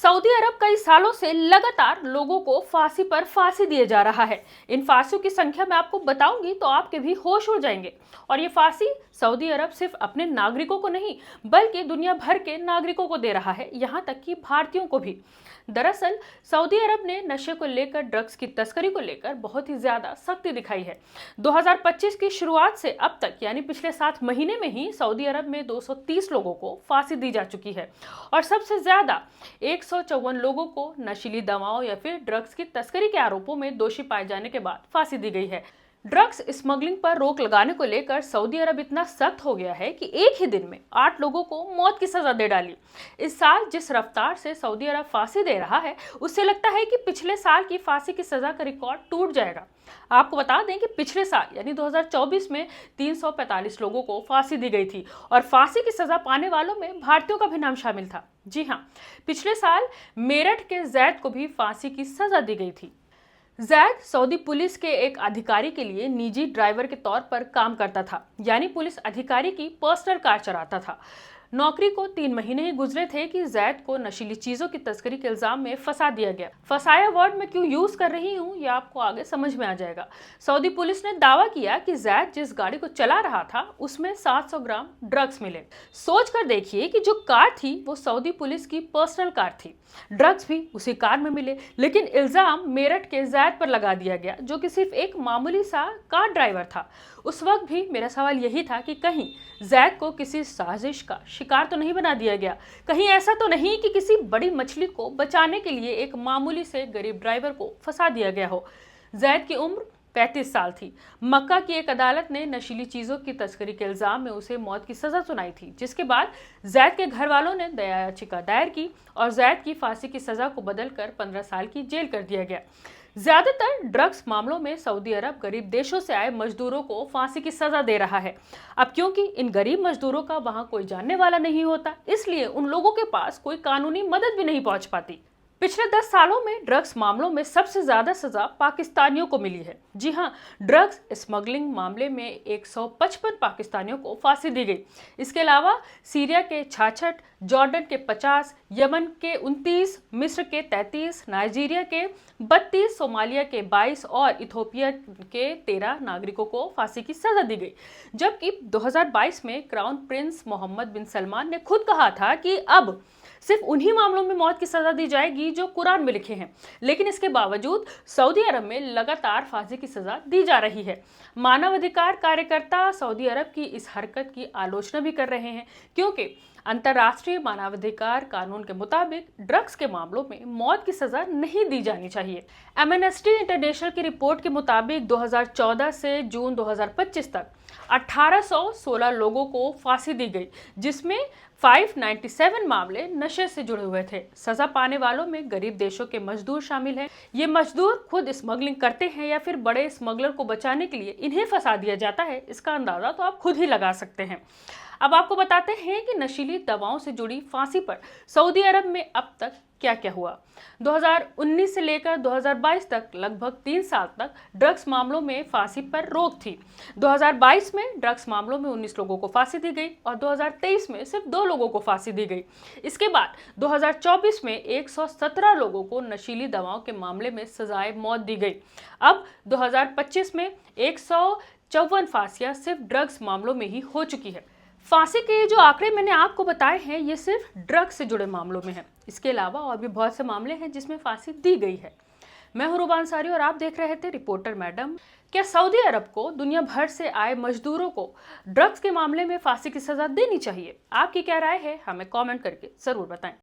Saudi अरब कई सालों से लगातार लोगों को फांसी पर फांसी दिए जा रहा है। इन फांसियों की संख्या मैं आपको बताऊंगी तो आपके भी होश उड़ जाएंगे। और ये फांसी सऊदी अरब सिर्फ अपने नागरिकों को नहीं बल्कि दुनिया भर के नागरिकों को दे रहा है, यहाँ तक कि भारतीयों को भी। दरअसल सऊदी अरब ने नशे को लेकर, ड्रग्स की तस्करी को लेकर बहुत ही ज्यादा सख्ती दिखाई है। 2025 की शुरुआत से अब तक यानी पिछले 7 महीने में ही सऊदी अरब में 230 लोगों को फांसी दी जा चुकी है और सबसे ज्यादा 154 लोगों को नशीली दवाओं या फिर ड्रग्स की तस्करी के आरोपों में दोषी पाए जाने के बाद फांसी दी गई है। ड्रग्स स्मगलिंग पर रोक लगाने को लेकर सऊदी अरब इतना सख्त हो गया है कि एक ही दिन में 8 लोगों को मौत की सजा दे डाली। इस साल जिस रफ्तार से सऊदी अरब फांसी दे रहा है उससे लगता है कि पिछले साल की फांसी की सजा का रिकॉर्ड टूट जाएगा। आपको बता दें कि पिछले साल यानी 2024 में 345 लोगों को फांसी दी गई थी और फांसी की सजा पाने वालों में भारतीयों का भी नाम शामिल था। जी हाँ, पिछले साल मेरठ के जैद को भी फांसी की सजा दी गई थी। जैद सऊदी पुलिस के एक अधिकारी के लिए निजी ड्राइवर के तौर पर काम करता था, यानी पुलिस अधिकारी की पर्सनल कार चलाता था। नौकरी को 3 महीने ही गुजरे थे कि जैद को नशीली चीजों की तस्करी के इल्जाम में फंसा दिया गया। फंसाया वर्ड में क्यों यूज कर रही हूँ ये आपको आगे समझ में आ जाएगा। सऊदी पुलिस ने दावा किया कि जैद जिस गाड़ी को चला रहा था उसमें 700 ग्राम ड्रग्स मिले। सोच कर देखिए कि जो कार थी वो सऊदी पुलिस की पर्सनल कार थी, ड्रग्स भी उसी कार में मिले, लेकिन इल्जाम मेरठ के जैद पर लगा दिया गया जो कि सिर्फ एक मामूली सा कार ड्राइवर था। उस वक्त भी मेरा सवाल यही था कि कहीं जैद को किसी साजिश का शिकार तो नहीं बना दिया गया, कहीं ऐसा तो नहीं कि किसी बड़ी मछली को बचाने के लिए एक मामूली से गरीब ड्राइवर को फंसा दिया गया हो। जैद की उम्र 35 साल थी। मक्का की एक अदालत ने नशीली चीजों की तस्करी के इल्जाम में उसे मौत की सजा सुनाई थी, जिसके बाद जैद के घर वालों ने दया याचिका दायर की और जैद की फांसी की सजा को बदलकर 15 साल की जेल कर दिया गया। ज्यादातर ड्रग्स मामलों में सऊदी अरब गरीब देशों से आए मजदूरों को फांसी की सजा दे रहा है। अब क्योंकि इन गरीब मजदूरों का वहां कोई जानने वाला नहीं होता, इसलिए उन लोगों के पास कोई कानूनी मदद भी नहीं पहुंच पाती। पिछले 10 सालों में ड्रग्स मामलों में सबसे ज्यादा सजा पाकिस्तानियों को मिली है। जी हाँ, ड्रग्स स्मगलिंग मामले में 155 पाकिस्तानियों को फांसी दी गई। इसके अलावा सीरिया के 66, जॉर्डन के 50, यमन के 29, मिस्र के 33, नाइजीरिया के 32, सोमालिया के 22 और इथोपिया के 13 नागरिकों को फांसी की सजा दी गई। जबकि 2022 में क्राउन प्रिंस मोहम्मद बिन सलमान ने खुद कहा था कि अब सिर्फ उन्हीं मामलों में मौत की सजा दी जाएगी जो कुरान में लिखे हैं, लेकिन इसके बावजूद सऊदी अरब में लगातार फांसी की सजा दी जा रही है। मानवाधिकार कार्यकर्ता सऊदी अरब की इस हरकत की आलोचना भी कर रहे हैं, क्योंकि अंतर्राष्ट्रीय मानवाधिकार कानून के मुताबिक ड्रग्स के मामलों में मौत की सजा नहीं दी जानी चाहिए। एमनेस्टी इंटरनेशनल की रिपोर्ट के मुताबिक 2014 से जून 2025 तक 1816 लोगों को फांसी दी गई, जिसमें 597 मामले नशे से जुड़े हुए थे। सजा पाने वालों में गरीब देशों के मजदूर शामिल हैं। ये मजदूर खुद स्मगलिंग करते हैं या फिर बड़े स्मगलर को बचाने के लिए इन्हें फंसा दिया जाता है। इसका अंदाजा तो आप खुद ही लगा सकते हैं। अब आपको बताते हैं कि नशीली दवाओं से जुड़ी फांसी पर सऊदी अरब में अब तक क्या क्या हुआ। 2019 से लेकर 2022 तक लगभग 3 साल तक ड्रग्स मामलों में फांसी पर रोक थी। 2022 में ड्रग्स मामलों में 19 लोगों को फांसी दी गई और 2023 में सिर्फ 2 लोगों को फांसी दी गई। इसके बाद 2024 में 117 लोगों को नशीली दवाओं के मामले में सजाए मौत दी गई। अब 2025 में 154 फांसियां सिर्फ ड्रग्स मामलों में ही हो चुकी है। फांसी के जो आंकड़े मैंने आपको बताए हैं ये सिर्फ ड्रग्स से जुड़े मामलों में है। इसके अलावा और भी बहुत से मामले हैं जिसमें फांसी दी गई है। मैं हूं रूबा अंसारी और आप देख रहे थे रिपोर्टर मैडम। क्या सऊदी अरब को दुनिया भर से आए मजदूरों को ड्रग्स के मामले में फांसी की सजा देनी चाहिए? आपकी क्या राय है? हमें कमेंट करके जरूर बताएं।